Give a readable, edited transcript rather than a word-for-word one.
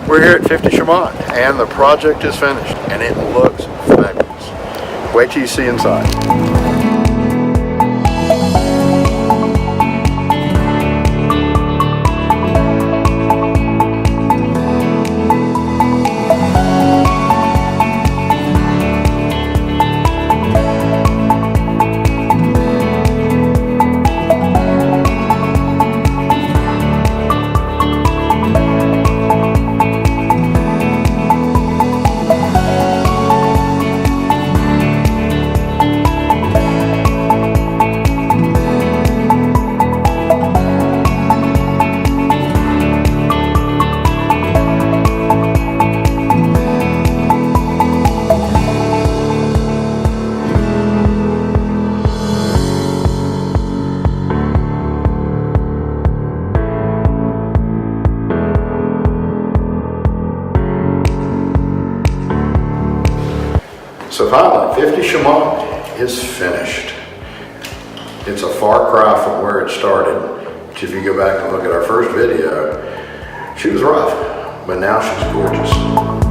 We're here at 50 Chaumont, and the project is finished, and it looks fabulous. Wait till you see inside. So finally, 50 Chaumont is finished. It's a far cry from where it started. Which if you go back and look at our first video, she was rough, but now she's gorgeous.